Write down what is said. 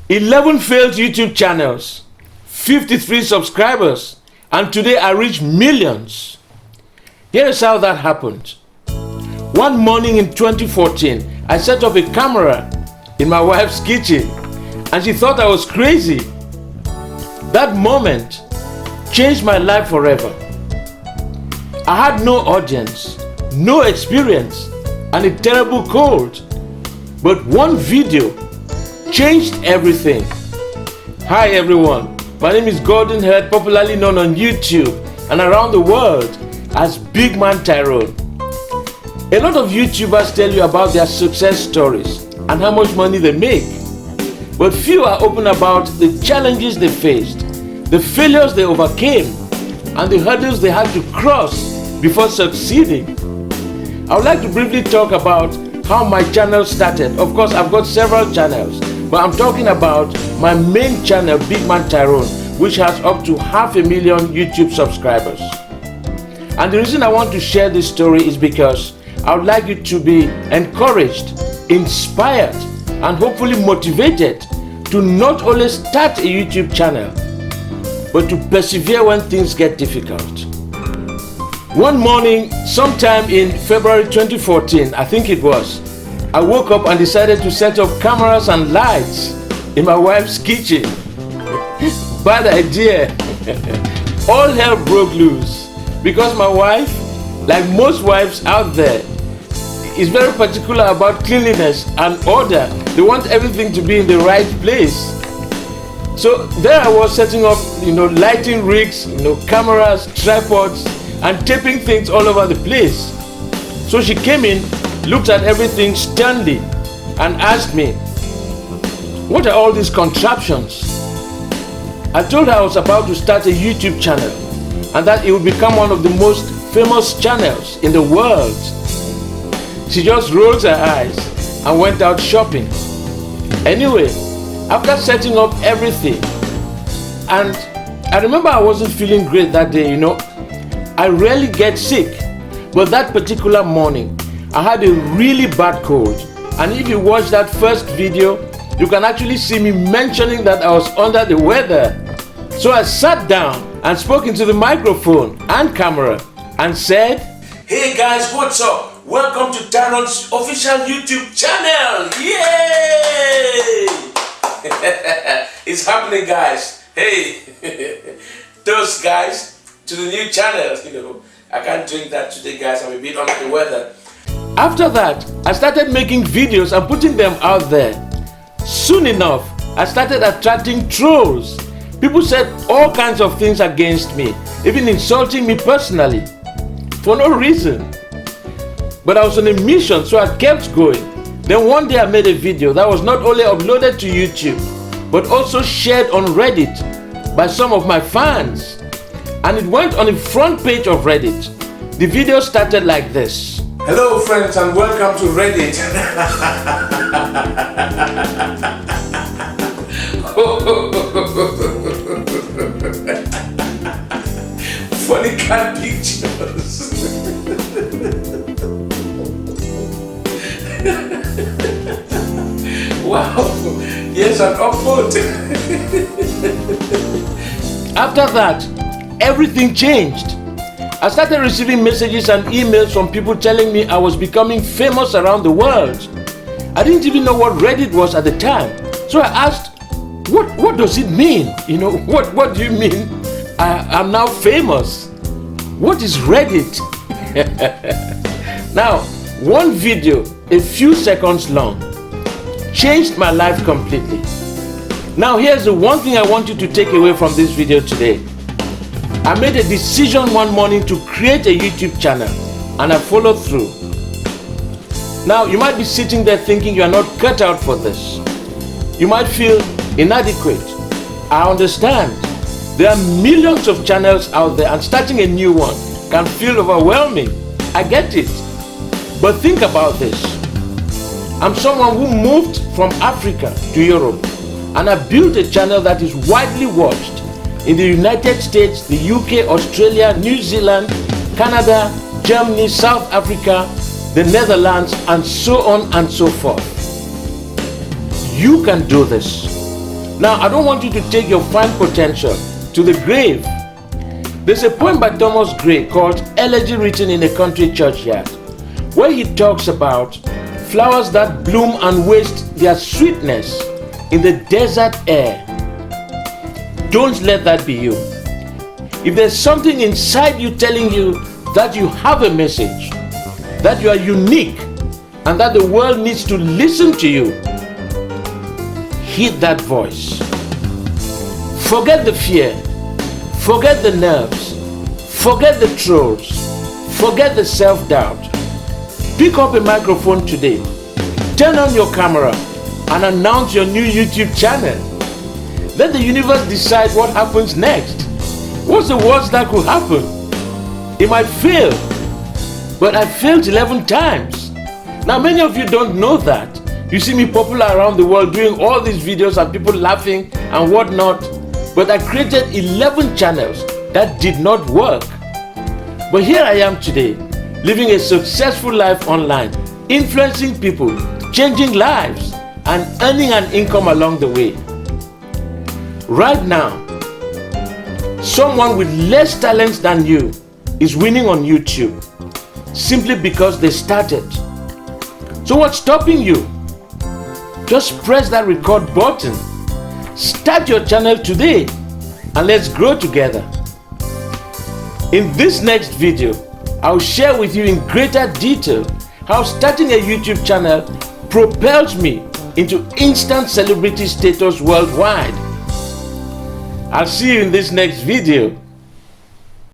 11 failed YouTube channels, 53 subscribers, and today I reach millions. Here is how that happened. One morning in 2014, I set up a camera in my wife's kitchen and she thought I was crazy. That moment changed my life forever. I had no audience, no experience, and a terrible cold. But one video changed everything. Hi everyone, my name is Gordon Heard, popularly known on YouTube and around the world as Big Man Tyrone. A lot of YouTubers tell you about their success stories and how much money they make. But few are open about the challenges they faced, the failures they overcame, and the hurdles they had to cross before succeeding. I would like to briefly talk about how my channel started. Of course, I've got several channels, but I'm talking about my main channel, Big Man Tyrone, which has up to 500,000 YouTube subscribers. And the reason I want to share this story is because I would like you to be encouraged, inspired, and hopefully motivated to not only start a YouTube channel, but to persevere when things get difficult. One morning, sometime in February 2014, I think it was, I woke up and decided to set up cameras and lights in my wife's kitchen. Bad idea. All hell broke loose because my wife, like most wives out there, is very particular about cleanliness and order. They want everything to be in the right place. So there I was setting up, lighting rigs, cameras, tripods, and taping things all over the place. So she came in, looked at everything sternly, and asked me, "What are all these contraptions?" I told her I was about to start a YouTube channel and that it would become one of the most famous channels in the world. She just rolled her eyes and went out shopping. Anyway, after setting up everything, and I remember I wasn't feeling great that day, I rarely get sick, but that particular morning, I had a really bad cold. And if you watch that first video, you can actually see me mentioning that I was under the weather. So I sat down and spoke into the microphone and camera and said, "Hey guys, what's up? Welcome to Tyrone's official YouTube channel. Yay!" It's happening, guys. Hey, those guys, to the new channel. I can't drink that today, guys. I'm a bit under the weather. After that, I started making videos and putting them out there. Soon enough, I started attracting trolls. People said all kinds of things against me, even insulting me personally, for no reason. But I was on a mission, so I kept going. Then one day I made a video that was not only uploaded to YouTube, but also shared on Reddit by some of my fans. And it went on the front page of Reddit. The video started like this. "Hello friends and welcome to Reddit." Funny cat pictures. Wow, yes, an upvote. After that, everything changed. I started receiving messages and emails from people telling me I was becoming famous around the world. I didn't even know what Reddit was at the time. So I asked, what does it mean? What do you mean I'm now famous? What is Reddit? Now, one video, a few seconds long, changed my life completely. Now here's the one thing I want you to take away from this video today. I made a decision one morning to create a YouTube channel and I followed through. Now you might be sitting there thinking you are not cut out for this. You might feel inadequate. I understand. There are millions of channels out there and starting a new one can feel overwhelming. I get it. But think about this. I'm someone who moved from Africa to Europe and I built a channel that is widely watched in the United States, the UK, Australia, New Zealand, Canada, Germany, South Africa, the Netherlands, and so on and so forth. You can do this. Now, I don't want you to take your fine potential to the grave. There's a poem by Thomas Gray called Elegy Written in a Country Churchyard, where he talks about flowers that bloom and waste their sweetness in the desert air. Don't let that be you. If there's something inside you telling you that you have a message, that you are unique, and that the world needs to listen to you, heed that voice. Forget the fear, forget the nerves, forget the trolls, forget the self-doubt. Pick up a microphone today, turn on your camera, and announce your new YouTube channel. Let the universe decide what happens next. What's the worst that could happen? It might fail, but I failed 11 times. Now, many of you don't know that. You see me popular around the world doing all these videos and people laughing and whatnot, but I created 11 channels that did not work. But here I am today, living a successful life online, influencing people, changing lives, and earning an income along the way. Right now, someone with less talents than you is winning on YouTube simply because they started. So what's stopping you? Just press that record button. Start your channel today and let's grow together. In this next video, I'll share with you in greater detail how starting a YouTube channel propels me into instant celebrity status worldwide. I'll see you in this next video.